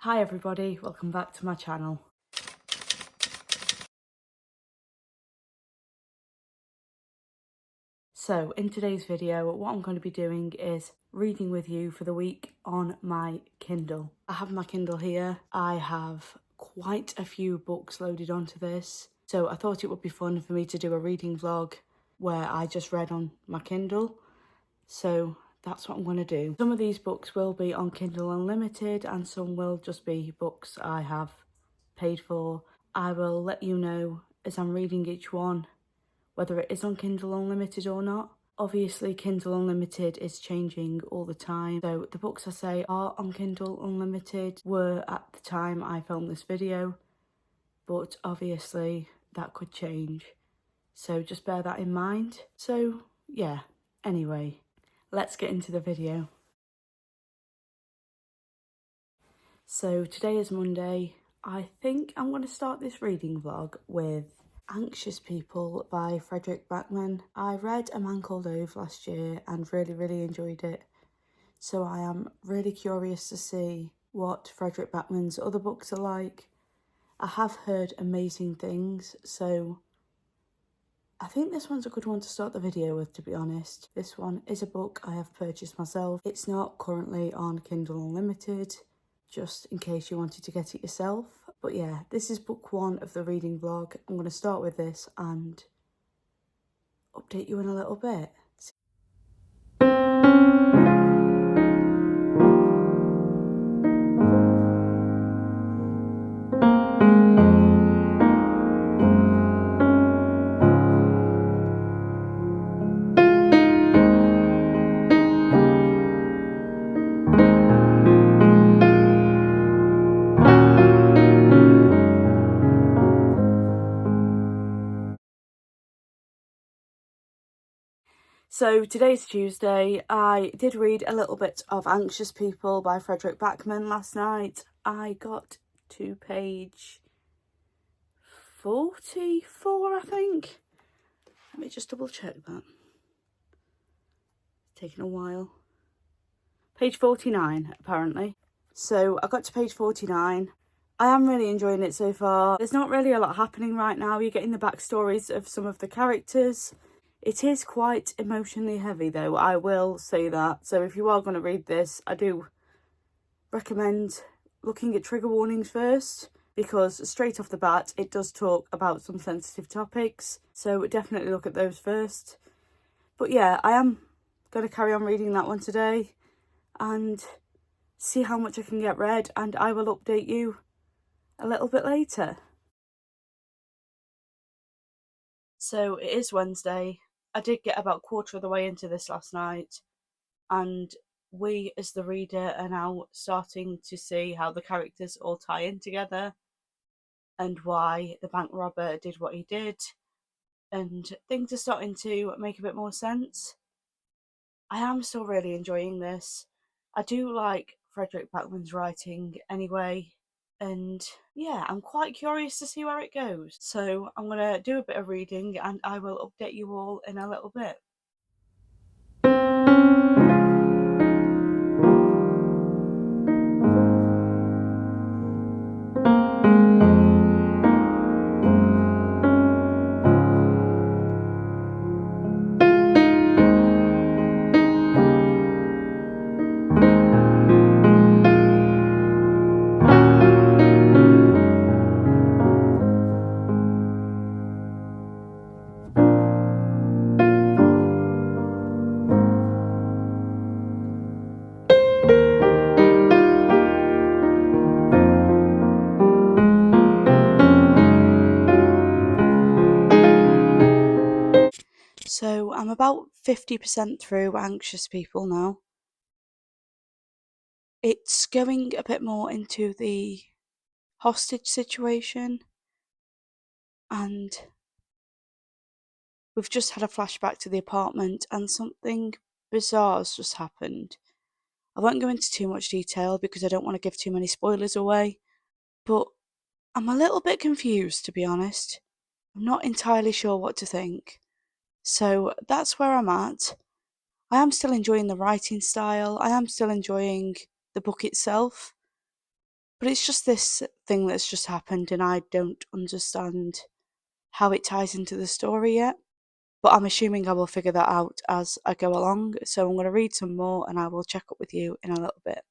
Hi everybody, welcome back to my channel. So in today's video, what I'm going to be doing is reading with you for the week on my Kindle. I have my Kindle here. I have quite a few books loaded onto this. So I thought it would be fun for me to do a reading vlog where I just read on my Kindle. So that's what I'm going to do. Some of these books will be on Kindle Unlimited and some will just be books I have paid for. I will let you know as I'm reading each one whether it is on Kindle Unlimited or not. Obviously Kindle Unlimited is changing all the time, so the books I say are on Kindle Unlimited were at the time I filmed this video, but obviously that could change, so just bear that in mind. So yeah, anyway, let's get into the video. So today is Monday. I think I'm going to start this reading vlog with Anxious People by Fredrik Backman. I read A Man Called Ove last year and really enjoyed it. So I am really curious to see what Fredrik Backman's other books are like. I have heard amazing things, so I think this one's a good one to start the video with, to be honest. This one is a book I have purchased myself. It's not currently on Kindle Unlimited, just in case you wanted to get it yourself. But yeah, this is book one of the reading vlog. I'm going to start with this and update you in a little bit. So today's Tuesday. I did read a little bit of Anxious People by Fredrik Backman last night. I got to page 44, I think. Let me just double check that. It's taken a while. Page 49, apparently. So I got to page 49. I am really enjoying it so far. There's not really a lot happening right now. You're getting the backstories of some of the characters. It is quite emotionally heavy though, I will say that. So if you are going to read this, I do recommend looking at trigger warnings first, because straight off the bat it does talk about some sensitive topics, so definitely look at those first. But yeah, I am going to carry on reading that one today and see how much I can get read, and I will update you a little bit later. So it is Wednesday. I did get about quarter of the way into this last night, and we as the reader are now starting to see how the characters all tie in together and why the bank robber did what he did, and things are starting to make a bit more sense. I am still really enjoying this. I do like Fredrik Backman's writing anyway, and yeah, I'm quite curious to see where it goes. So I'm going to do a bit of reading and I will update you all in a little bit. So I'm about 50% through Anxious People now. It's going a bit more into the hostage situation, and we've just had a flashback to the apartment and something bizarre has just happened. I won't go into too much detail because I don't want to give too many spoilers away, but I'm a little bit confused, to be honest. I'm not entirely sure what to think. So that's where I'm at. I am still enjoying the writing style. I am still enjoying the book itself. But it's just this thing that's just happened, and I don't understand how it ties into the story yet. But I'm assuming I will figure that out as I go along. So I'm going to read some more and I will check up with you in a little bit.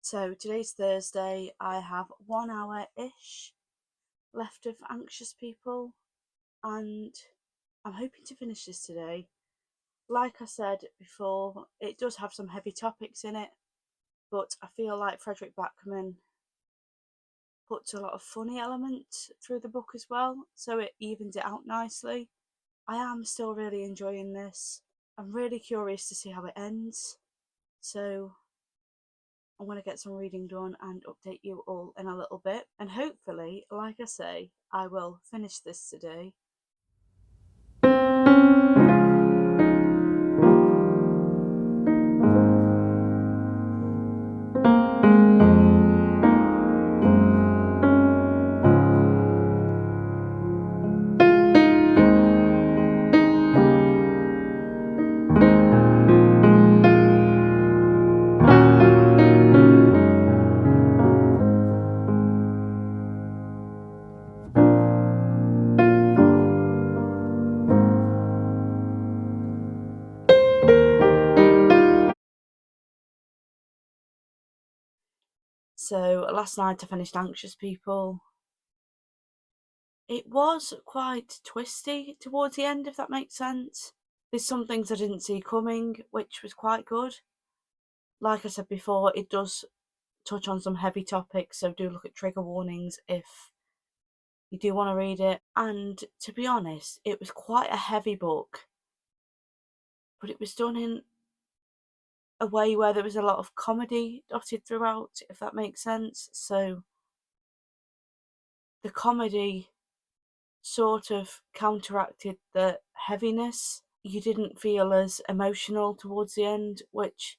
So today's Thursday. I have 1 hour-ish left of Anxious People, and I'm hoping to finish this today. Like I said before, it does have some heavy topics in it, but I feel like Frederick Backman puts a lot of funny elements through the book as well, so it evens it out nicely. I am still really enjoying this. I'm really curious to see how it ends, so I'm going to get some reading done and update you all in a little bit. And hopefully, like I say, I will finish this today. So last night I finished Anxious People. It was quite twisty towards the end, if that makes sense. There's some things I didn't see coming, which was quite good. Like I said before, it does touch on some heavy topics, so do look at trigger warnings if you do want to read it. And to be honest, it was quite a heavy book, but it was done in a way where there was a lot of comedy dotted throughout, if that makes sense. So the comedy sort of counteracted the heaviness. You didn't feel as emotional towards the end, which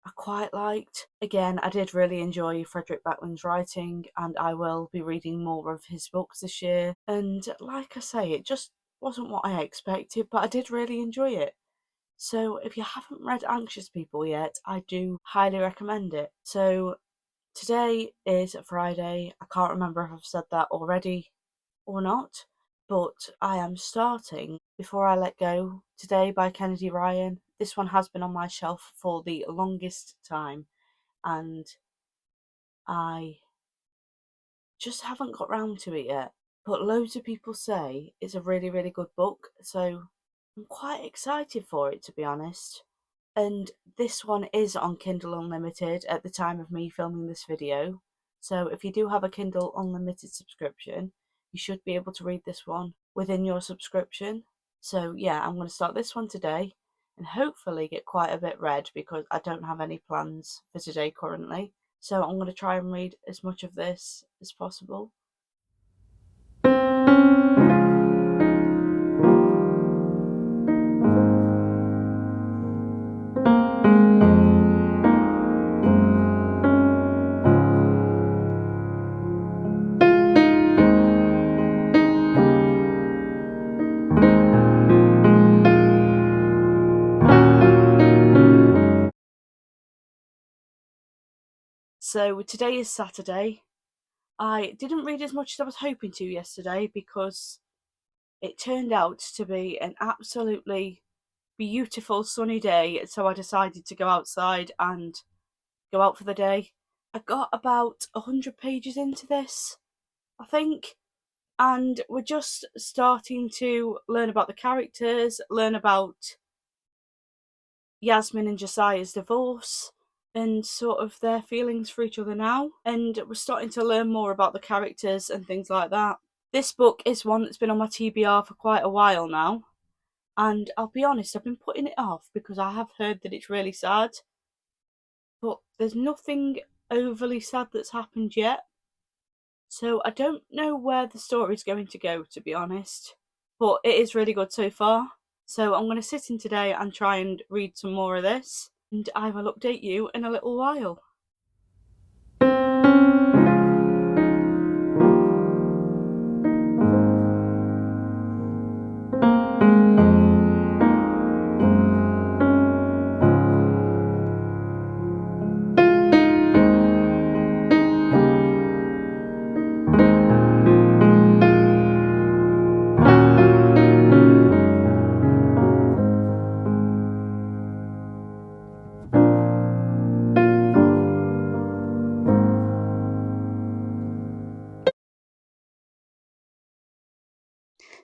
I quite liked. Again, I did really enjoy Frederick Backman's writing, and I will be reading more of his books this year. And like I say, it just wasn't what I expected, but I did really enjoy it. So if you haven't read Anxious People yet, I do highly recommend it. So today is Friday. I can't remember if I've said that already or not, but I am starting Before I Let Go today by Kennedy Ryan. This one has been on my shelf for the longest time, and I just haven't got round to it yet. But loads of people say it's a really, really good book, so I'm quite excited for it, to be honest. And this one is on Kindle Unlimited at the time of me filming this video. So if you do have a Kindle Unlimited subscription, you should be able to read this one within your subscription. So yeah, I'm going to start this one today and hopefully get quite a bit read because I don't have any plans for today currently. So I'm going to try and read as much of this as possible. So today is Saturday. I didn't read as much as I was hoping to yesterday because it turned out to be an absolutely beautiful sunny day, so I decided to go outside and go out for the day. I got about 100 pages into this, I think, and we're just starting to learn about the characters, learn about Yasmin and Josiah's divorce, and sort of their feelings for each other now, and we're starting to learn more about the characters and things like that. This book is one that's been on my TBR for quite a while now, and I'll be honest, I've been putting it off because I have heard that it's really sad, but there's nothing overly sad that's happened yet, so I don't know where the story's going to go, to be honest, but it is really good so far. So I'm going to sit in today and try and read some more of this, and I will update you in a little while.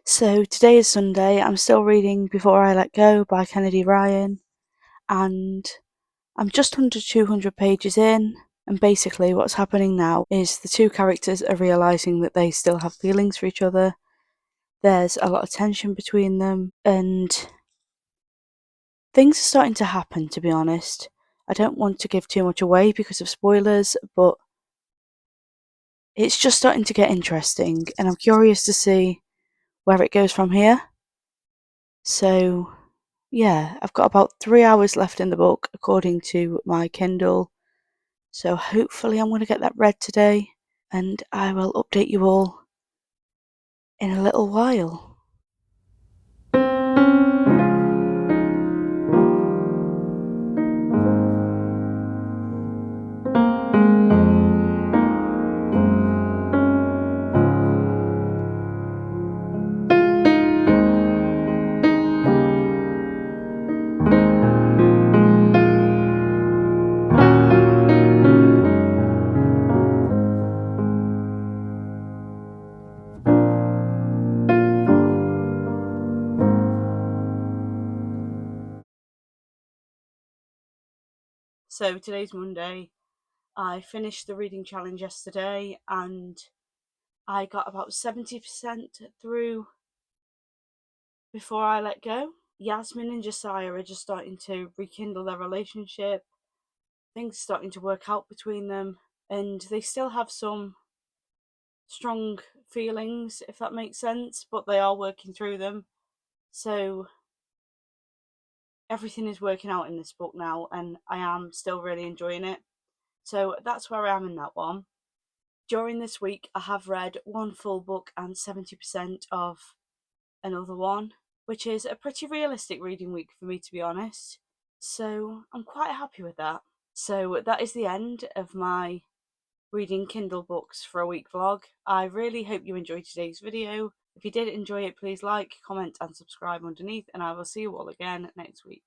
So today is Sunday. I'm still reading Before I Let Go by Kennedy Ryan, and I'm just under 200 pages in. And basically, what's happening now is the two characters are realising that they still have feelings for each other. There's a lot of tension between them, and things are starting to happen, to be honest. I don't want to give too much away because of spoilers, but it's just starting to get interesting, and I'm curious to see where it goes from here. So, yeah, I've got about 3 hours left in the book, according to my Kindle. So hopefully I'm going to get that read today, and I will update you all in a little while. So today's Monday. I finished the reading challenge yesterday and I got about 70% through Before I Let Go. Yasmin and Josiah are just starting to rekindle their relationship. Things are starting to work out between them, and they still have some strong feelings, if that makes sense, but they are working through them. So everything is working out in this book now, and I am still really enjoying it. So that's where I am in that one. During this week, I have read one full book and 70% of another one, which is a pretty realistic reading week for me, to be honest. So I'm quite happy with that. So that is the end of my reading Kindle books for a week vlog. I really hope you enjoyed today's video. If you did enjoy it, please like, comment and subscribe underneath, and I will see you all again next week.